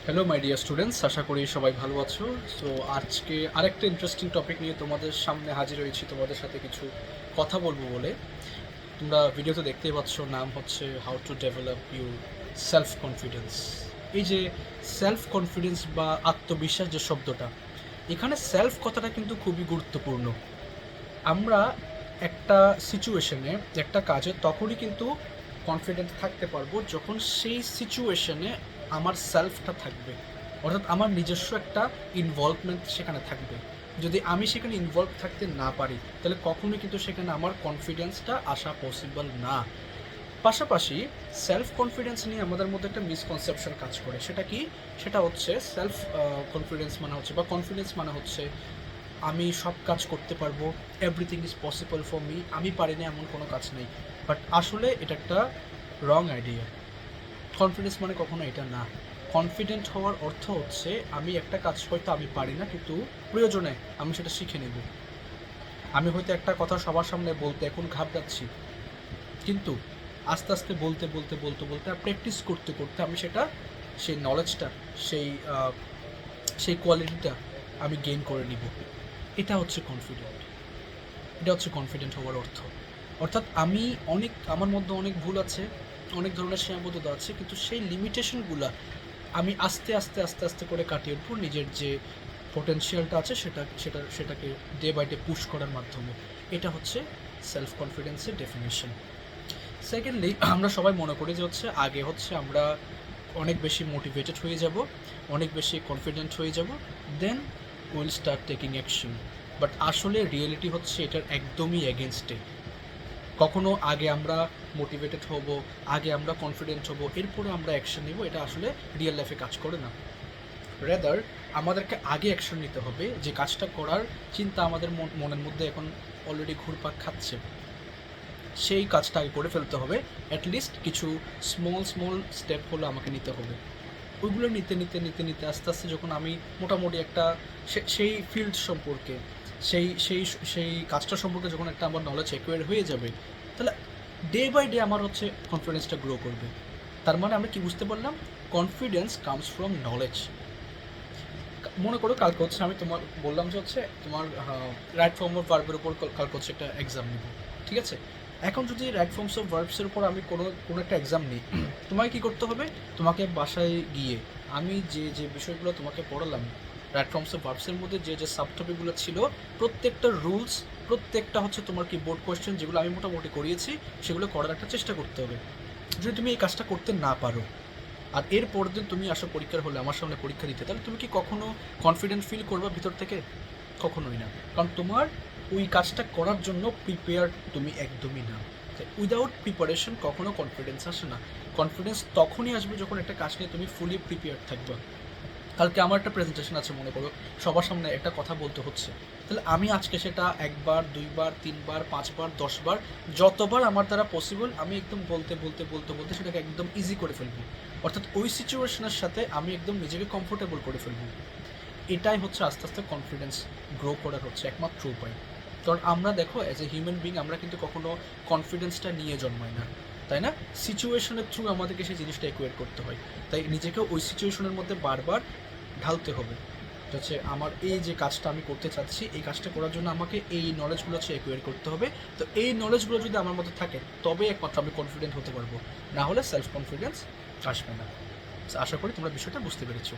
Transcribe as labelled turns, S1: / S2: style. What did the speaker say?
S1: Hello my dear students, আশা করি সবাই ভালো আছো। সো আজকে আরেকটা ইন্টারেস্টিং টপিক নিয়ে তোমাদের সামনে হাজির হয়েছি, তোমাদের সাথে কিছু কথা বলবো বলে। তোমরা ভিডিওতে দেখতেই পাচ্ছ, নাম হচ্ছে how to develop your self confidence. এই যে সেলফ কনফিডেন্স বা আত্মবিশ্বাস যে শব্দটা, এখানে সেলফ কথাটা কিন্তু খুবই গুরুত্বপূর্ণ। আমরা একটা সিচুয়েশনে, একটা কাজে তখনই কিন্তু কনফিডেন্ট থাকতে পারবো যখন সেই সিচুয়েশনে আমার সেলফটা থাকবে, অর্থাৎ আমার নিজস্ব একটা ইনভলভমেন্ট সেখানে থাকবে। যদি আমি সেখানে ইনভলভ থাকতে না পারি, তাহলে কখনোই কিন্তু সেখানে আমার কনফিডেন্সটা আসা পসিবল না। পাশাপাশি সেলফ কনফিডেন্স নিয়ে আমাদের মধ্যে একটা মিসকনসেপশন কাজ করে। সেটা কি? সেটা হচ্ছে সেলফ কনফিডেন্স মানে হচ্ছে, বা কনফিডেন্স মানে হচ্ছে, আমি সব কাজ করতে পারবো, everything is possible for me, আমি পারি না এমন কোনো কাজ নেই। বাট আসলে এটা একটা রং আইডিয়া। কনফিডেন্স মানে কখনো এটা না। কনফিডেন্ট হওয়ার অর্থ হচ্ছে, আমি একটা কাজ হয়তো আমি পারি না, কিন্তু প্রয়োজনে আমি সেটা শিখে নেব। আমি হয়তো একটা কথা সবার সামনে বলতে এখন ঘাবড়াচ্ছি, কিন্তু আস্তে আস্তে বলতে বলতে বলতে বলতে আর প্র্যাকটিস করতে করতে আমি সেটা, সেই নলেজটা, সেই সেই কোয়ালিটিটা আমি গেইন করে নিব। এটা হচ্ছে কনফিডেন্ট। এটা হচ্ছে কনফিডেন্ট হওয়ার অর্থ। অর্থাৎ আমি আমার মধ্যে অনেক ভুল আছে, অনেক ধরনের সীমাবদ্ধতা আছে, কিন্তু সেই লিমিটেশনগুলা আমি আস্তে আস্তে আস্তে আস্তে করে কাটিয়ে উঠবো নিজের যে পটেনশিয়ালটা আছে সেটাকে ডে বাই ডে পুশ করার মাধ্যমে। এটা হচ্ছে সেলফ কনফিডেন্সের ডেফিনেশন। সেকেন্ডলি, আমরা সবাই মনে করি যে হচ্ছে আগে হচ্ছে আমরা অনেক বেশি মোটিভেটেড হয়ে যাব, অনেক বেশি কনফিডেন্ট হয়ে যাব, then will start taking action. But আসলে রিয়েলিটি হচ্ছে এটার একদমই এগেনস্টে। কখনো আগে আমরা মোটিভেটেড হব, আগে আমরা কনফিডেন্ট হব, এরপরে আমরা অ্যাকশন নিব, এটা আসলে রিয়েল লাইফে কাজ করে না। রেদার আমাদেরকে আগে অ্যাকশন নিতে হবে। যে কাজটা করার চিন্তা আমাদের মনের মধ্যে এখন অলরেডি ঘুরপাক খাচ্ছে, সেই কাজটা আগে করে ফেলতে হবে। অ্যাটলিস্ট কিছু স্মল স্মল স্টেপ হলো আমাকে নিতে হবে। ওইগুলো নিতে নিতে নিতে নিতে আস্তে আস্তে যখন আমি মোটামুটি একটা সেই ফিল্ড সম্পর্কে, সেই সেই সেই কাজটা সম্পর্কে যখন একটা আমার নলেজ অ্যাকোয়ার হয়ে যাবে, তাহলে ডে বাই ডে আমার হচ্ছে কনফিডেন্সটা গ্রো করবে। তার মানে আমরা কি বুঝতে পারলাম? Confidence comes from knowledge. মনে করো কালকে হচ্ছে আমি তোমার বললাম যে হচ্ছে তোমার রাইট ফর্ম অফ ভার্বের উপর কালকে হচ্ছে একটা এক্সাম নিব, ঠিক আছে? এখন যদি রাইট ফর্মস অফ ভার্বসের উপর আমি কোনো কোনো একটা এক্সাম নিই, তোমাকে কী করতে হবে? তোমাকে বাসায় গিয়ে আমি যে যে বিষয়গুলো তোমাকে পড়ালাম, রাইট ফর্মস অফ ভার্বসের মধ্যে যে যে সাব টপিকগুলো ছিল, প্রত্যেকটা রুলস, প্রত্যেকটা হচ্ছে তোমার কি বোর্ড কোয়েশ্চেন যেগুলো আমি মোটামুটি করিয়েছি, সেগুলো করার একটা চেষ্টা করতে হবে। যদি তুমি এই কাজটা করতে না পারো, আর এর পরের দিন তুমি আসো পরীক্ষার হলে আমার সামনে পরীক্ষা দিতে, তাহলে তুমি কি কখনো কনফিডেন্ট ফিল করবা ভিতর থেকে? কখনোই না। কারণ তোমার ওই কাজটা করার জন্য প্রিপেয়ার তুমি একদমই না। উইদাউট প্রিপারেশন কখনো কনফিডেন্স আসে না। কনফিডেন্স তখনই আসবে যখন একটা কাজ নিয়ে তুমি ফুলি প্রিপেয়ার থাকবা। কালকে আমার একটা প্রেজেন্টেশন আছে, মনে করো সবার সামনে একটা কথা বলতে হচ্ছে, তাহলে আমি আজকে সেটা একবার, দুইবার, তিনবার, পাঁচবার, 10বার, যতবার আমার দ্বারা পসিবল আমি একদম বলতে বলতে বলতে বলতে সেটাকে একদম ইজি করে ফেলবো। অর্থাৎ ওই সিচুয়েশনের সাথে আমি একদম নিজেকে কমফোর্টেবল করে ফেলবো। এটাই হচ্ছে আস্তে আস্তে কনফিডেন্স গ্রো করার হচ্ছে একমাত্র উপায়। কারণ আমরা দেখো, অ্যাজ এ হিউম্যান বিং আমরা কিন্তু কখনো কনফিডেন্সটা নিয়ে জন্মাই না, তাই না? সিচুয়েশনের থ্রু আমাদেরকে সেই জিনিসটা অ্যাকুয়ার করতে হয়। তাই নিজেকে ওই সিচুয়েশনের মধ্যে বারবার ঢালতে হবে। হচ্ছে আমার এই যে কাজটা আমি করতে চাচ্ছি, এই কাজটা করার জন্য আমাকে এই নলেজগুলো হচ্ছে অ্যাকুয়ার করতে হবে। তো এই নলেজগুলো যদি আমার মধ্যে থাকে, তবে একমাত্র আমি কনফিডেন্ট হতে পারবো, না হলে সেলফ কনফিডেন্স আসবে না। আশা করি তোমরা বিষয়টা বুঝতে পেরেছো।